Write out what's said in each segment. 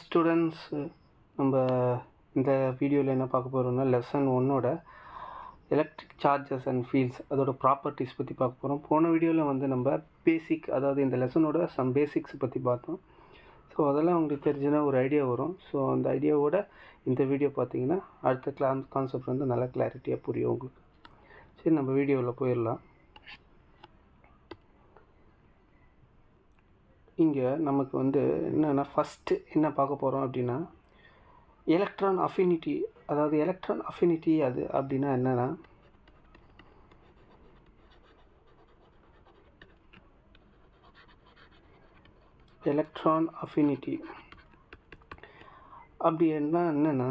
Students, நம்ம இந்த வீடியோவில் என்ன பார்க்க போகிறோம்னா லெசன் 1ஓட எலக்ட்ரிக் சார்ஜஸ் அண்ட் ஃபீல்ட்ஸ் அதோட ப்ராப்பர்ட்டிஸ் பற்றி பார்க்க போகிறோம். போன வீடியோவில் வந்து நம்ம பேசிக், அதாவது இந்த லெசனோட சம் பேசிக்ஸ் பற்றி பார்த்தோம். ஸோ அதெல்லாம் உங்களுக்கு தெரிஞ்சுன்னா ஒரு ஐடியா வரும். ஸோ அந்த ஐடியாவோட இந்த வீடியோ பார்த்தீங்கன்னா அடுத்த கான்செப்ட் வந்து நல்லா கிளாரிட்டியாக புரியும் உங்களுக்கு. சரி, நம்ம வீடியோவில் போயிடலாம். இங்கே நமக்கு வந்து என்னென்னா ஃபஸ்ட்டு என்ன பார்க்க போகிறோம் அப்படின்னா எலக்ட்ரான் அஃபினிட்டி. அதாவது எலக்ட்ரான் அஃபினிட்டி அது அப்படின்னா என்னென்னா, எலக்ட்ரான் அஃபினிட்டி அப்படி என்னென்னா,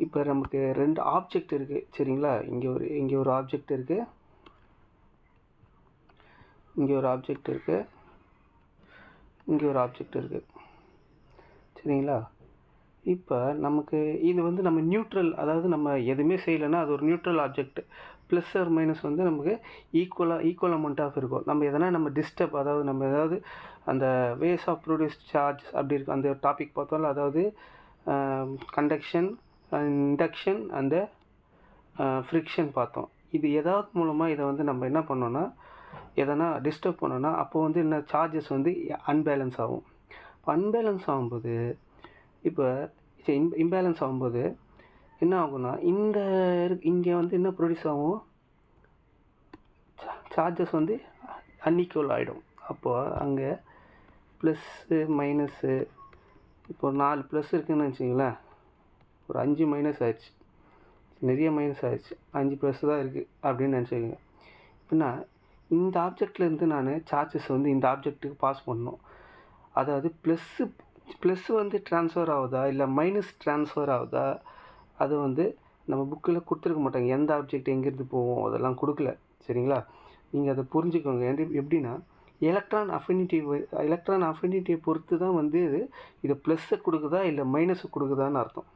இப்போ நமக்கு ரெண்டு ஆப்ஜெக்ட் இருக்குது சரிங்களா. இங்கே ஒரு ஆப்ஜெக்ட் இருக்குது, இங்கே ஒரு ஆப்ஜெக்ட் இருக்குது, இங்கே ஒரு ஆப்ஜெக்ட் இருக்குது சரிங்களா. இப்போ நமக்கு இது வந்து நம்ம நியூட்ரல், அதாவது நம்ம எதுவுமே செய்யலைன்னா அது ஒரு neutral object. Plus or minus வந்து நமக்கு ஈக்குவல் அமௌண்ட் ஆஃப் இருக்கும். நம்ம எதனா நம்ம டிஸ்டர்ப், அதாவது நம்ம ஏதாவது அந்த வேஸ் ஆஃப் ப்ரொடியூஸ் சார்ஜ் அப்படி இருக்கும் அந்த டாபிக் பார்த்தோம்ல, அதாவது கண்டக்ஷன், இண்டக்ஷன் அண்டு ஃப்ரிக்ஷன் பார்த்தோம். இது ஏதாவது மூலமாக இதை வந்து நம்ம என்ன பண்ணோன்னா, எதனா டிஸ்டர்ப் பண்ணோன்னா அப்போ வந்து என்ன சார்ஜஸ் வந்து அன்பேலன்ஸ் ஆகும். இப்போ அன்பேலன்ஸ் ஆகும்போது, இப்போ இம்பேலன்ஸ் ஆகும்போது என்ன ஆகும்னா, இங்கே வந்து என்ன ப்ரொடியூஸ் ஆகும், சார்ஜஸ் வந்து அன்இக்குவல் ஆகிடும். அப்போது அங்கே ப்ளஸ்ஸு மைனஸ்ஸு, இப்போ 4 ப்ளஸ் இருக்குதுன்னு வச்சிங்களேன், ஒரு 5 மைனஸ் ஆயிடுச்சு, நிறைய மைனஸ் ஆயிடுச்சு, 5 ப்ளஸ் தான் இருக்குது அப்படின்னு நினச்சிக்கோங்க. ஏன்னா இந்த ஆப்ஜெக்ட்லேருந்து நான் சார்ஜஸ் வந்து இந்த ஆப்ஜெக்ட்டுக்கு பாஸ் பண்ணணும். அதாவது ப்ளஸ்ஸு வந்து ட்ரான்ஸ்ஃபர் ஆகுதா இல்லை மைனஸ் ட்ரான்ஸ்ஃபர் ஆகுதா, அது வந்து நம்ம புக்கில் கொடுத்துருக்க மாட்டாங்க. எந்த ஆப்ஜெக்ட் எங்கேருந்து போவோம் அதெல்லாம் கொடுக்கல சரிங்களா. நீங்கள் அதை புரிஞ்சுக்கோங்க. எப்படின்னா எலக்ட்ரான் அஃபினிட்டியை பொறுத்து தான் வந்து இது ப்ளஸ்ஸை கொடுக்குதா இல்லை மைனஸை கொடுக்குதான்னு அர்த்தம்.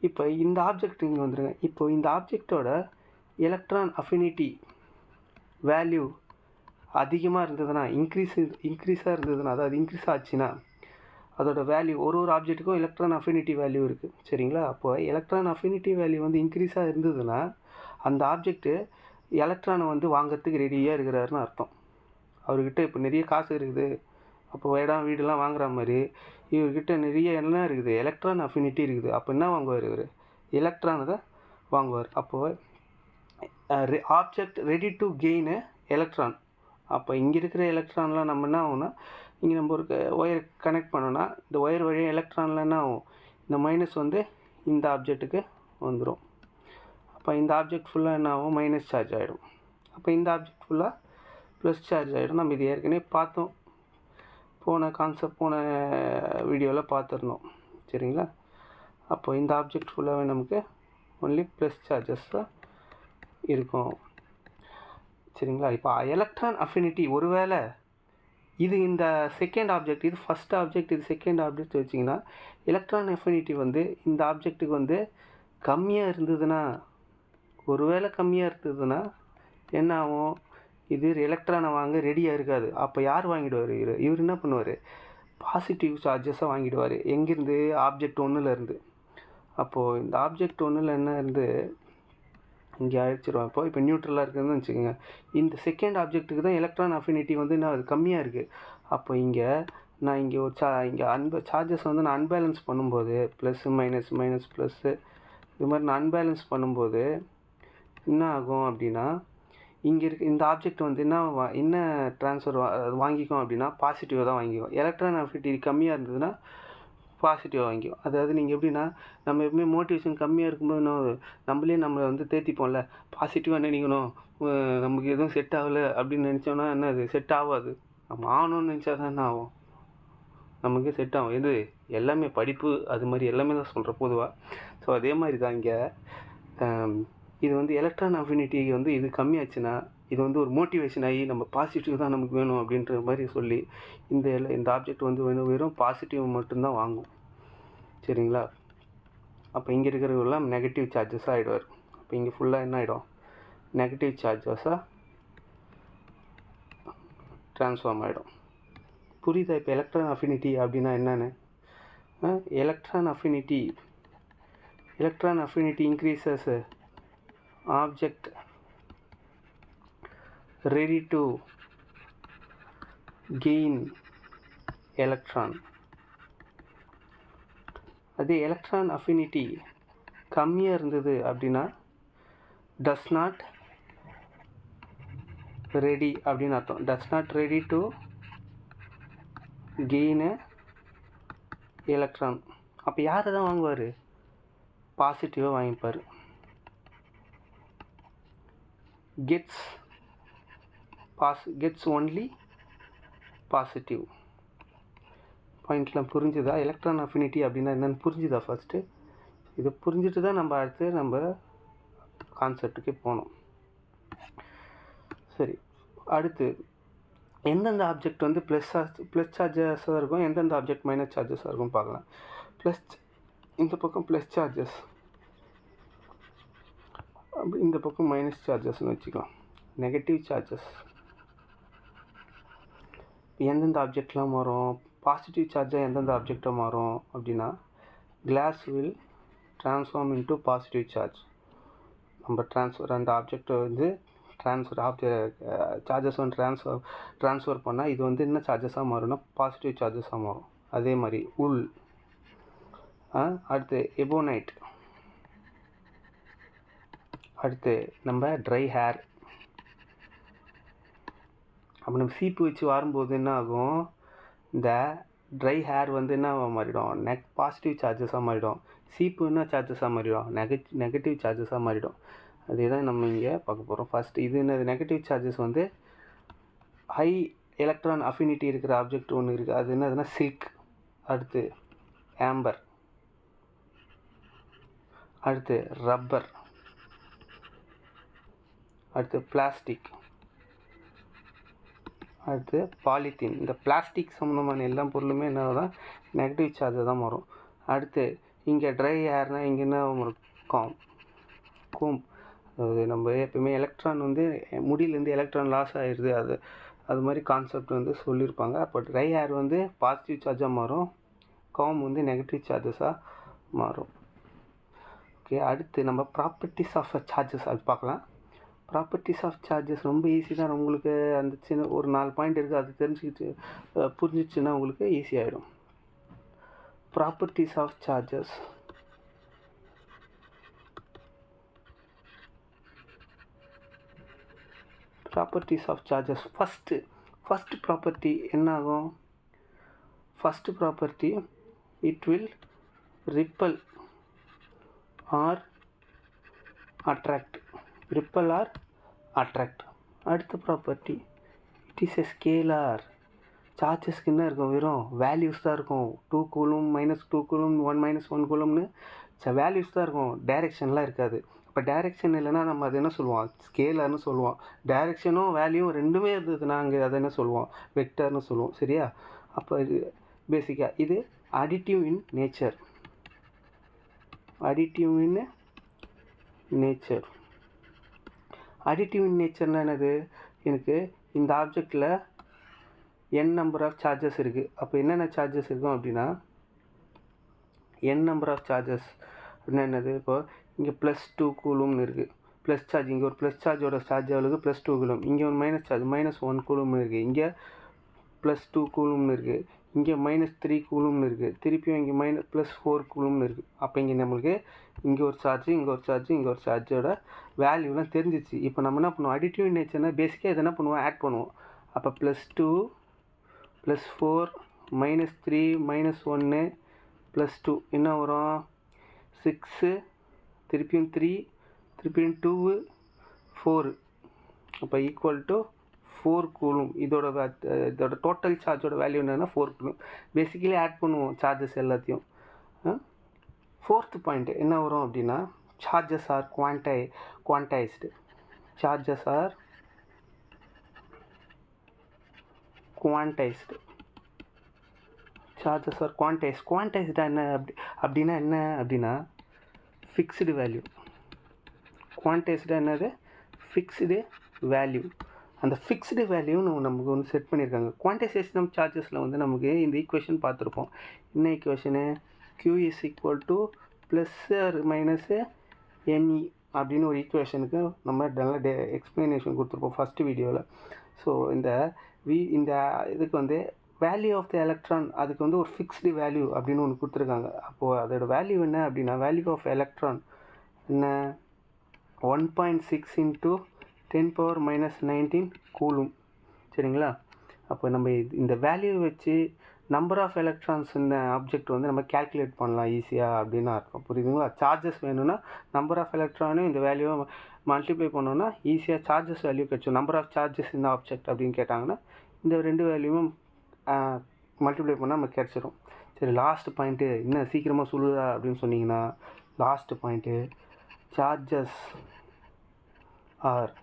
இப்போ இந்த ஆப்ஜெக்ட் இங்கே வந்துடுங்க. இப்போ இந்த ஆப்ஜெக்டோட எலக்ட்ரான் அஃபினிட்டி வேல்யூ அதிகமாக இருந்ததுன்னா, இன்க்ரீஸாக இருந்ததுன்னா, அதாவது இன்க்ரீஸ் ஆச்சுன்னா அதோட வேல்யூ ஒரு ஆப்ஜெக்ட்டுக்கும் எலக்ட்ரான் அஃபினிட்டி வேல்யூ இருக்குது சரிங்களா. அப்போ எலக்ட்ரான் அஃபினிட்டி வேல்யூ வந்து இன்க்ரீஸாக இருந்ததுன்னா அந்த ஆப்ஜெக்ட்டு எலக்ட்ரானை வந்து வாங்கிறதுக்கு ரெடியாக இருக்கிறாருன்னு அர்த்தம். அவர்கிட்ட இப்போ நிறைய காசு இருக்குது, அப்போ இடம் வீடெல்லாம் வாங்குற மாதிரி இவர்கிட்ட நிறைய என்ன இருக்குது, எலக்ட்ரான் அஃபினிட்டி இருக்குது. அப்போ என்ன வாங்குவார், இவர் எலக்ட்ரானை தான் வாங்குவார். அப்போது object ready to gain electron. அப்போ இங்கே இருக்கிற எலக்ட்ரான்லாம் நம்ம என்ன ஆகும்னா, இங்கே நம்ம ஒரு ஒயர் கனெக்ட் பண்ணோன்னா இந்த ஒயர் வழியாக எலக்ட்ரான்லாம் என்ன ஆகும், இந்த மைனஸ் வந்து இந்த ஆப்ஜெக்ட்டுக்கு வந்துடும். அப்போ இந்த ஆப்ஜெக்ட் ஃபுல்லாக என்ன ஆகும், மைனஸ் சார்ஜ் ஆகிடும். அப்போ இந்த ஆப்ஜெக்ட் ஃபுல்லாக ப்ளஸ் சார்ஜ் ஆகிடும். நம்ம இது ஏற்கனவே பார்த்தோம், போன வீடியோவில் பார்த்துருந்தோம் சரிங்களா. அப்போ இந்த ஆப்ஜெக்ட் ஃபுல்லாகவே நமக்கு ஒன்லி ப்ளஸ் சார்ஜஸ் தான் இருக்கும் சரிங்களா. இப்போ எலக்ட்ரான் அஃபினிட்டி, ஒருவேளை இது இந்த செகண்ட் ஆப்ஜெக்ட், இது ஃபஸ்ட் ஆப்ஜெக்ட், இது செகண்ட் ஆப்ஜெக்ட் வச்சிங்கன்னா எலக்ட்ரான் அஃபினிட்டி வந்து இந்த ஆப்ஜெக்ட்டுக்கு வந்து கம்மியாக இருந்ததுன்னா, ஒருவேளை கம்மியாக இருந்ததுன்னா என்ன ஆகும், இது எலக்ட்ரானை வாங்க ரெடியாக இருக்காது. அப்போ யார் வாங்கிடுவார், இவர் என்ன பண்ணுவார், பாசிட்டிவ் சார்ஜஸை வாங்கிடுவார். எங்கேருந்து, ஆப்ஜெக்ட் 1லேருந்து. அப்போது இந்த ஆப்ஜெக்ட் 1ல் என்ன இருந்து இங்கே அழிச்சிருவோம். இப்போ நியூட்ரலாக இருக்குதுன்னு வச்சுக்கோங்க. இந்த செகண்ட் ஆப்ஜெக்ட்டுக்கு தான் எலக்ட்ரான் அஃபினிட்டி வந்து என்ன அது கம்மியாக இருக்குது. அப்போ நான் இங்கே ஒரு சார்ஜஸ் வந்து நான் அன்பேலன்ஸ் பண்ணும்போது ப்ளஸ்ஸு மைனஸ் ப்ளஸ்ஸு இது மாதிரி நான் அன்பேலன்ஸ் பண்ணும்போது என்ன ஆகும் அப்படின்னா, இங்கே இந்த ஆப்ஜெக்ட் வந்து என்ன ட்ரான்ஸ்ஃபர் வாங்கிக்கும் அப்படின்னா பாசிட்டிவாக தான் வாங்கிக்கும். எலக்ட்ரான் அஃபினிட்டி கம்மியாக இருந்ததுன்னா பாசிட்டிவாக வாங்கிக்கும். அதாவது நீங்கள் எப்படின்னா, நம்ம எப்பவுமே மோட்டிவேஷன் கம்மியாக இருக்கும்போது நம்மளை வந்து தேத்திப்போம்ல, பாசிட்டிவாக நினைக்கணும், நமக்கு எதுவும் செட் ஆகலை அப்படின்னு நினச்சோன்னா என்ன, அது செட் ஆகாது. நம்ம ஆகணும்னு நினச்சா தான் என்ன ஆகும், நமக்கு செட் ஆகும். எது எல்லாமே படிப்பு அது மாதிரி எல்லாமே தான் சொல்கிறேன் பொதுவாக. ஸோ அதே மாதிரி தான் இங்கே இது வந்து எலக்ட்ரான் அஃபினிட்டி வந்து இது கம்மியாச்சுன்னா இது வந்து ஒரு மோட்டிவேஷன் ஆகி நம்ம பாசிட்டிவ் தான் நமக்கு வேணும் அப்படின்ற மாதிரி சொல்லி இந்த ஆப்ஜெக்ட் வந்து வெறும் பாசிட்டிவ் மட்டும்தான் வாங்கும் சரிங்களா. அப்போ இங்கே இருக்கிறவங்களாம் நெகட்டிவ் சார்ஜஸாக ஆகிடுவார். அப்போ இங்கே ஃபுல்லாக என்ன ஆகிடும், நெகட்டிவ் சார்ஜஸாக ட்ரான்ஸ்ஃபார்ம் ஆகிடும். புரியுதா இப்போ எலக்ட்ரான் அஃபினிட்டி அப்படின்னா என்னென்னு? electron affinity increases object ready to gain electron. அது electron affinity கம்மியாக இருந்தது அப்படின்னா does not ready அப்படின்னு அர்த்தம். does not ready to gain a electron. அப்போ யார் தான் வாங்குவார்? பாசிட்டிவாக வாங்கிப்பார். gets only positive. பாயிண்ட்லாம் புரிஞ்சுதா? எலக்ட்ரான் அஃபினிட்டி அப்படின்னா என்னென்னு புரிஞ்சுதா? ஃபஸ்ட்டு இதை புரிஞ்சுட்டு தான் நம்ம அடுத்து நம்ம கான்செப்டுக்கு போகணும். சரி, அடுத்து எந்தெந்த ஆப்ஜெக்ட் வந்து ப்ளஸ் சார்ஜஸாக இருக்கும், எந்தெந்த ஆப்ஜெக்ட் மைனஸ் சார்ஜஸாக இருக்கும் பார்க்கலாம். இந்த பக்கம் ப்ளஸ் சார்ஜஸ், இந்த பக்கம் மைனஸ் சார்ஜஸ்ன்னு வச்சுக்கலாம். நெகட்டிவ் சார்ஜஸ் எந்தெந்த ஆப்ஜெக்ட்லாம் மாறும்? பாசிட்டிவ் சார்ஜாக எந்தெந்த ஆப்ஜெக்டாக மாறும் அப்படின்னா glass will transform into positive charge. நம்ம ரெண்டு ஆப்ஜெக்டை வந்து சார்ஜஸ் வந்து ட்ரான்ஸ்ஃபர் பண்ணால் இது வந்து என்ன சார்ஜஸாக மாறும்னா பாசிட்டிவ் சார்ஜஸாக மாறும். அதே மாதிரி உல், அடுத்து எபோனைட், அடுத்து நம்ம ட்ரை ஹேர். அப்போ நம்ம சீப்பு வச்சு வரும்போது என்ன ஆகும்? இந்த ட்ரை ஹேர் வந்து என்ன மாறிடும்? பாசிட்டிவ் சார்ஜஸாக மாறிடும். சீப்பு என்ன சார்ஜஸாக மாறிடும்? நெகட்டிவ் சார்ஜஸாக மாறிடும். அதே தான் நம்ம இங்கே பார்க்க போகிறோம். ஃபஸ்ட்டு இது என்ன? நெகட்டிவ் சார்ஜஸ் வந்து ஹை எலக்ட்ரான் அஃபினிட்டி இருக்கிற ஆப்ஜெக்ட் ஒன்று இருக்குது. அது என்னதுன்னா சில்க், அடுத்து ஆம்பர், அடுத்து ரப்பர், அடுத்து பிளாஸ்டிக், அடுத்து பாலித்தீன். இந்த பிளாஸ்டிக் சம்மந்தமான எல்லா பொருளுமே என்ன தான் நெகட்டிவ் சார்ஜை தான் மாறும். அடுத்து இங்கே ட்ரை ஏர்னால் இங்கே என்ன இருக்கும்? கூம்ப். அது நம்ம எப்பவுமே எலக்ட்ரான் வந்து முடியிலேருந்து எலக்ட்ரான் லாஸ் ஆகிடுது, அது மாதிரி கான்செப்ட் வந்து சொல்லியிருப்பாங்க. அப்போ ட்ரை ஏர் வந்து பாசிட்டிவ் சார்ஜாக மாறும், காம் வந்து நெகட்டிவ் சார்ஜஸாக மாறும். ஓகே, அடுத்து நம்ம ப்ராப்பர்ட்டிஸ் ஆஃப் சார்ஜஸ் அது பார்க்கலாம். ப்ராப்பர்ட்டிஸ் ஆஃப் சார்ஜஸ் ரொம்ப ஈஸி தான். உங்களுக்கு அந்த சின்ன ஒரு 4 பாயிண்ட் இருக்குது, அது தெரிஞ்சுக்கிட்டு புரிஞ்சிச்சுன்னா உங்களுக்கு ஈஸியாகிடும். Properties of charges. Properties of charges first property என்ன ஆகும்? First property it will repel or attract. Repel or attract. அடுத்த property it is a scalar. சார்ஜஸ்க்கு என்ன இருக்கும்? வெறும் வேல்யூஸ் தான் இருக்கும். 2 கூலும், -2 கூலும், 1 -1 கூலும்னு வேல்யூஸ் தான் இருக்கும், டைரெக்ஷன்லாம் இருக்காது. இப்போ டைரெக்ஷன் இல்லைன்னா நம்ம அது என்ன சொல்லுவோம்? ஸ்கேலர்னு சொல்லுவோம். டைரெக்ஷனும் வேல்யூவும் ரெண்டுமே இருந்ததுன்னா அங்கே அதை என்ன சொல்லுவோம்? வெக்டர்னு சொல்லுவோம். சரியா? அப்போ இது பேசிக்காக இது அடிட்டிவ் இன் நேச்சர். அடிட்டிவ் இன் நேச்சர்னால் என்னது? எனக்கு இந்த ஆப்ஜெக்டில் n நம்பர் ஆஃப் சார்ஜஸ் இருக்குது. அப்போ என்னென்ன சார்ஜஸ் இருக்கும் அப்படின்னா n நம்பர் ஆஃப் சார்ஜஸ் அப்படின்னா என்னது? இப்போ இங்கே +2 கூலும்னு இருக்குது, ப்ளஸ் சார்ஜ். இங்கே ஒரு ப்ளஸ் சார்ஜோட சார்ஜ் எவ்வளோக்கு? +2 கூலும். இங்கே ஒரு மைனஸ் சார்ஜ் -1 கூலும்னு இருக்குது. இங்கே +2 கூலும்னு இருக்குது. இங்கே -3 கூலும்னு இருக்குது. திருப்பியும் இங்கே +4 கூலும்னு இருக்குது. அப்போ இங்கே நம்மளுக்கு இங்கே ஒரு சார்ஜ், இங்கே ஒரு சார்ஜ், இங்கே ஒரு சார்ஜோட வேல்யூலாம் தெரிஞ்சிச்சு. இப்போ நம்ம என்ன பண்ணுவோம்? அடிட்டிவ் நேச்சர்னால் பேசிக்காக இதை என்ன பண்ணுவோம்? ஆட் பண்ணுவோம். அப்போ +2 +4 -3 -1 +2 என்ன வரும்? 6, திருப்பியும் 3, திருப்பியும் 2, 4. அப்போ ஈக்குவல் டு 4 கூலும். இதோட டோட்டல் சார்ஜோட வேல்யூ என்னென்னா 4 கூலும். பேசிக்கலி ஆட் பண்ணுவோம் சார்ஜஸ் எல்லாத்தையும். 4th பாயிண்ட் என்ன வரும் அப்படின்னா charges are quantised. Charges are quantised. குவான்டைஸ்டாக என்ன அப்படின்னா என்ன அப்படின்னா ஃபிக்ஸ்டு வேல்யூ. குவான்டைஸ்டாக என்னது? Fixed value. அந்த ஃபிக்ஸ்டு வேல்யூன்னு நமக்கு ஒன்று செட் பண்ணியிருக்காங்க. குவான்டைசேஷன் ஆஃப் சார்ஜஸில் வந்து நமக்கு இந்த ஈக்குவேஷன் பார்த்துருப்போம். என்ன ஈக்குவேஷனு? q is equal to plus minus M E அப்படின்னு ஒரு ஈக்குவேஷனுக்கு நம்ம நல்லா எக்ஸ்ப்ளனேஷன் கொடுத்துருப்போம் ஃபஸ்ட்டு வீடியோவில். ஸோ இந்த இதுக்கு வந்து வேல்யூ ஆஃப் த எலக்ட்ரான் அதுக்கு வந்து ஒரு ஃபிக்ஸ்டு வேல்யூ அப்படின்னு ஒன்று கொடுத்துருக்காங்க. அப்போது அதோட வேல்யூ என்ன அப்படின்னா வேல்யூ ஆஃப் எலக்ட்ரான் என்ன 1.6 × 10⁻⁻19 கூலும். சரிங்களா? அப்போ நம்ம இந்த வேல்யூ வச்சு நம்பர் ஆஃப் எலக்ட்ரான்ஸ் இந்த ஆப்ஜெக்ட் வந்து நம்ம கேல்குலேட் பண்ணலாம் ஈஸியாக அப்படின்னு அர்த்தம். புரியுதுங்களா? சார்ஜஸ் வேணும்னா நம்பர் ஆஃப் எலக்ட்ரானையும் இந்த வேல்யூவை மல்டிப்ளை பண்ணோன்னா ஈஸியாக சார்ஜஸ் வேல்யூ கிடச்சிடும். நம்பர் ஆஃப் சார்ஜஸ் இந்த ஆப்ஜெக்ட் அப்படின்னு கேட்டாங்கன்னா இந்த ரெண்டு வேல்யூவும் மல்டிப்ளை பண்ணால் நமக்கு கிடச்சிடும். சரி, லாஸ்ட் பாயிண்ட்டு இன்னும் சீக்கிரமாக சொல்லுதா அப்படின்னு சொன்னீங்கன்னா last point charges are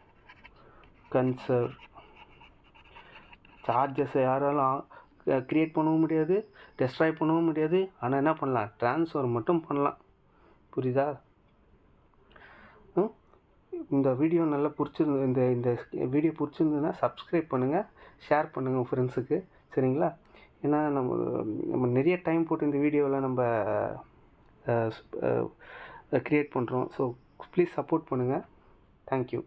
conserve. சார்ஜஸை யாராலும் க்ரியேட் பண்ணவும் முடியாது, டெஸ்ட்ராய் பண்ணவும் முடியாது. ஆனால் என்ன பண்ணலாம்? ட்ரான்ஸ்ஃபர் மட்டும் பண்ணலாம். புரியுதா? இந்த வீடியோ நல்லா பிடிச்சிருந்து இந்த வீடியோ பிடிச்சிருந்ததுன்னா சப்ஸ்கிரைப் பண்ணுங்கள், ஷேர் பண்ணுங்கள் உங்கள் ஃப்ரெண்ட்ஸுக்கு. சரிங்களா? ஏன்னா நம்ம நிறைய டைம் போட்டு இந்த வீடியோவில் நம்ம க்ரியேட் பண்ணுறோம். ஸோ ப்ளீஸ் சப்போர்ட் பண்ணுங்கள். தேங்க்யூ.